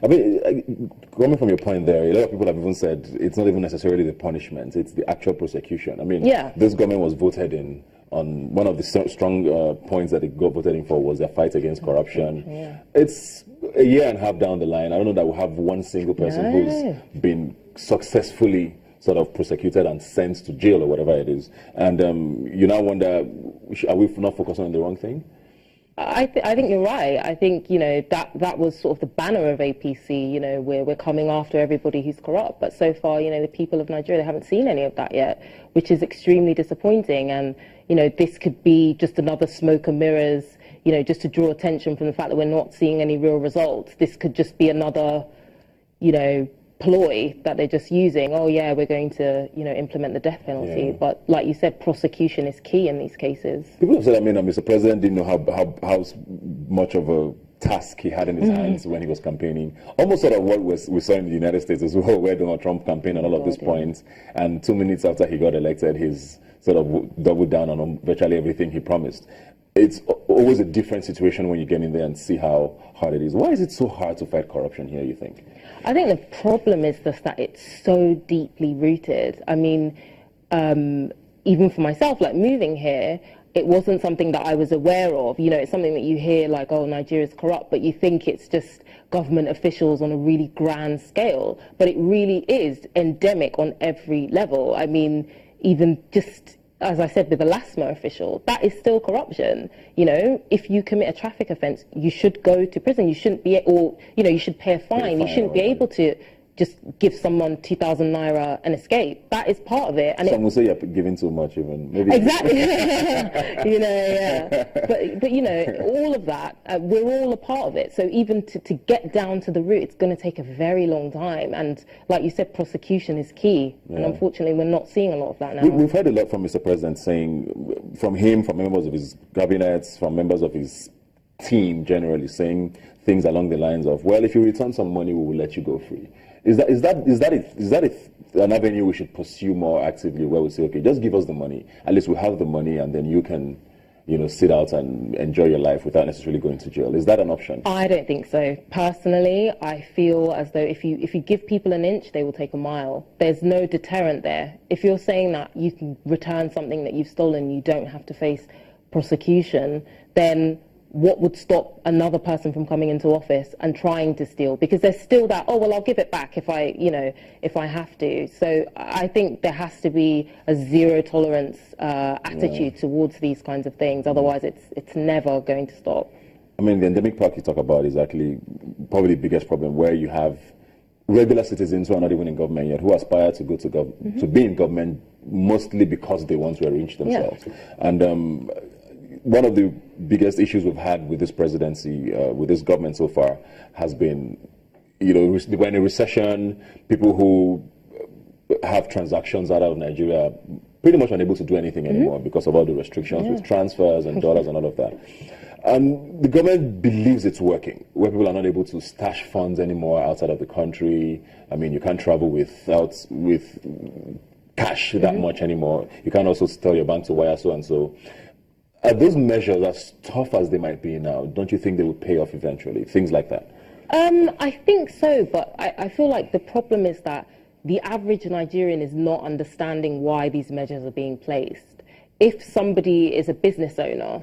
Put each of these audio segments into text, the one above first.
I mean, coming from your point there, a lot of people have even said it's not even necessarily the punishment, it's the actual prosecution. I mean, this government was voted in on one of the strong points that they got voted in for was their fight against corruption. It's a year and a half down the line. I don't know that we'll have one single person who's been successfully sort of prosecuted and sent to jail or whatever it is. And you now wonder, are we not focusing on the wrong thing? I think you're right. I think, you know, that was sort of the banner of APC, you know, we're coming after everybody who's corrupt. But so far, you know, the people of Nigeria, they haven't seen any of that yet, which is extremely disappointing. And, you know, this could be just another smoke and mirrors, you know, just to draw attention from the fact that we're not seeing any real results. This could just be another, you know, ploy that they're just using. Oh yeah, we're going to, you know, implement the death penalty. But like you said, prosecution is key in these cases. People have said, I mean, Mr. President didn't know how much of a task he had in his hands when he was campaigning. Almost sort of what we saw in the United States as well, where Donald Trump campaigned on all of these points, and 2 minutes after he got elected, he's sort of doubled down on virtually everything he promised. It's always a different situation when you get in there and see how hard it is. Why is it so hard to fight corruption here, you think? I think the problem is just that it's so deeply rooted. I mean, even for myself, like moving here, it wasn't something that I was aware of. You know, it's something that you hear like, oh, Nigeria's corrupt, but you think it's just government officials on a really grand scale. But it really is endemic on every level. I mean, even just, as I said, with the LASMA official, that is still corruption. You know, if you commit a traffic offence, you should go to prison. You shouldn't be, or, you know, you should pay a fine. You shouldn't be able to just give someone 2,000 naira and escape. That is part of it. And some will say you're giving too much, even. Maybe. Exactly. You know, But you know, all of that, we're all a part of it. So even to get down to the root, it's going to take a very long time. And like you said, prosecution is key. And unfortunately, we're not seeing a lot of that now. We've heard a lot from Mr. President saying, from him, from members of his cabinets, from members of his team generally, saying things along the lines of, well, if you return some money, we will let you go free. Is that an avenue we should pursue more actively, where we say, okay, just give us the money, at least we have the money, and then you can, you know, sit out and enjoy your life without necessarily going to jail? Is that an option? I don't think so. Personally, I feel as though if you give people an inch, they will take a mile. There's no deterrent there. If you're saying that you can return something that you've stolen, you don't have to face prosecution, then what would stop another person from coming into office and trying to steal? Because there's still that, oh, well, I'll give it back if I have to. So I think there has to be a zero tolerance attitude towards these kinds of things. Otherwise, it's never going to stop. I mean, the endemic part you talk about is actually probably the biggest problem, where you have regular citizens who are not even in government yet, who aspire to go to be in government, mostly because they want to arrange themselves. And one of the biggest issues we've had with this presidency, with this government so far, has been, you know, we're in a recession. People who have transactions out of Nigeria are pretty much unable to do anything anymore because of all the restrictions with transfers and dollars and all of that. And the government believes it's working, where people are not able to stash funds anymore outside of the country. I mean, you can't travel with cash that much anymore. You can't also tell your bank to wire so and so. Are those measures, as tough as they might be now, don't you think they will pay off eventually? Things like that? I think so, but I feel like the problem is that the average Nigerian is not understanding why these measures are being placed. If somebody is a business owner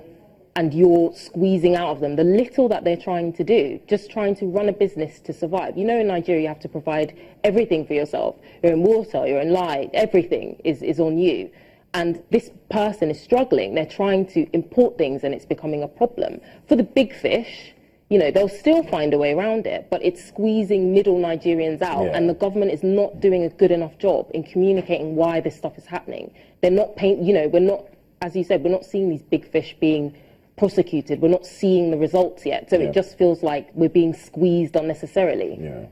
and you're squeezing out of them the little that they're trying to do, just trying to run a business to survive. You know, in Nigeria, you have to provide everything for yourself. You're in water, you're in light, everything is on you. And this person is struggling. They're trying to import things and it's becoming a problem. For the big fish, you know, they'll still find a way around it, but it's squeezing middle Nigerians out. And the government is not doing a good enough job in communicating why this stuff is happening. They're not you know, we're not, as you said, we're not seeing these big fish being prosecuted. We're not seeing the results yet. So it just feels like we're being squeezed unnecessarily.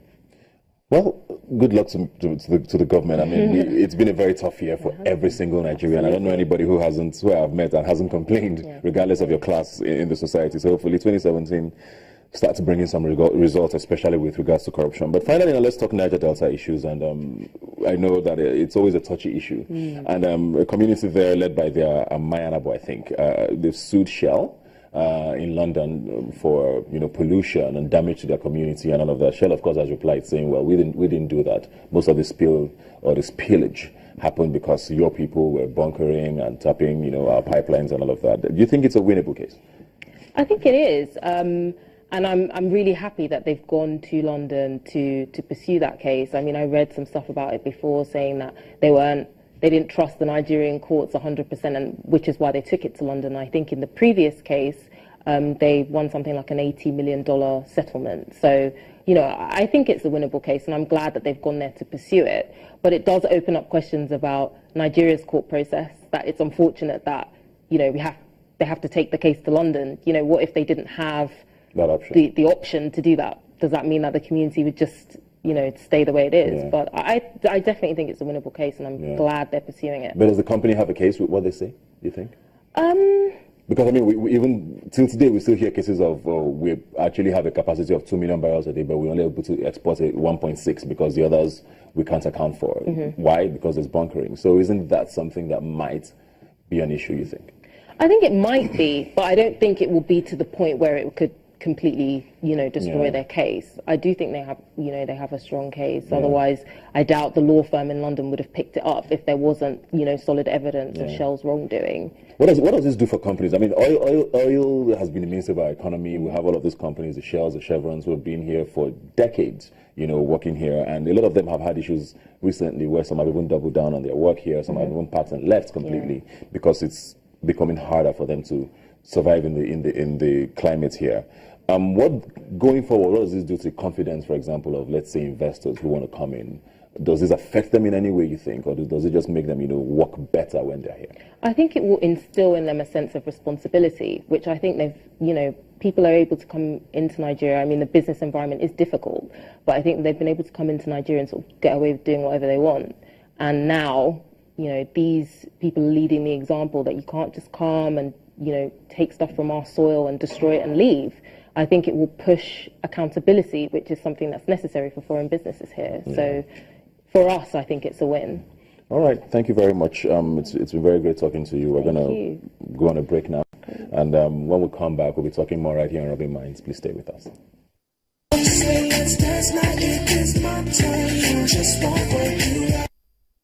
Well, good luck to the government. I mean, it's been a very tough year for every single Nigerian. I don't know anybody who I've met and hasn't complained, regardless of your class in the society. So hopefully 2017 starts bringing some results, especially with regards to corruption. But finally, now let's talk Niger Delta issues. And I know that it's always a touchy issue. And a community there led by their Mayanabo, I think, they've sued Shell. in London for pollution and damage to their community and all of that. Shell, of course, has replied saying, "Well, we didn't do that. Most of the spill or the spillage happened because your people were bunkering and tapping, our pipelines and all of that." Do you think it's a winnable case? I think it is, and I'm really happy that they've gone to London to pursue that case. I mean, I read some stuff about it before saying that they didn't trust the Nigerian courts 100%, and which is why they took it to London. I think in the previous case, they won something like an $80 million settlement. So, I think it's a winnable case, and I'm glad that they've gone there to pursue it. But it does open up questions about Nigeria's court process, that it's unfortunate that, they have to take the case to London. What if they didn't have that option? The option to do that? Does that mean that the community would just stay the way it is? Yeah. But I definitely think it's a winnable case, and I'm glad they're pursuing it. But does the company have a case with what they say, do you think? Because, I mean, we even till today, we still hear cases of we actually have a capacity of 2 million barrels a day, but we're only able to export 1.6 because the others we can't account for. Mm-hmm. Why? Because there's bunkering. So isn't that something that might be an issue, you think? I think it might be, but I don't think it will be to the point where it could completely, destroy their case. I do think they have a strong case. Yeah. Otherwise, I doubt the law firm in London would have picked it up if there wasn't, solid evidence of Shell's wrongdoing. What does this do for companies? I mean, oil has been the minister of our economy. We have all of these companies, the Shells, the Chevrons, who have been here for decades, working here, and a lot of them have had issues recently where some have even doubled down on their work here, some have even packed and left completely because it's becoming harder for them to survive in the climate here. What going forward, what does this do to confidence, for example, of, let's say, investors who want to come in? Does this affect them in any way, you think, or does it just make them, work better when they're here? I think it will instill in them a sense of responsibility, which I think people are able to come into Nigeria. I mean, the business environment is difficult, but I think they've been able to come into Nigeria and sort of get away with doing whatever they want. And now, these people are leading the example that you can't just come and, take stuff from our soil and destroy it and leave. I think it will push accountability, which is something that's necessary for foreign businesses here. Yeah. So for us, I think it's a win. All right. Thank you very much. It's been very great talking to you. We're going to go on a break now. And when we come back, we'll be talking more right here on Rubbin Minds. Please stay with us. Just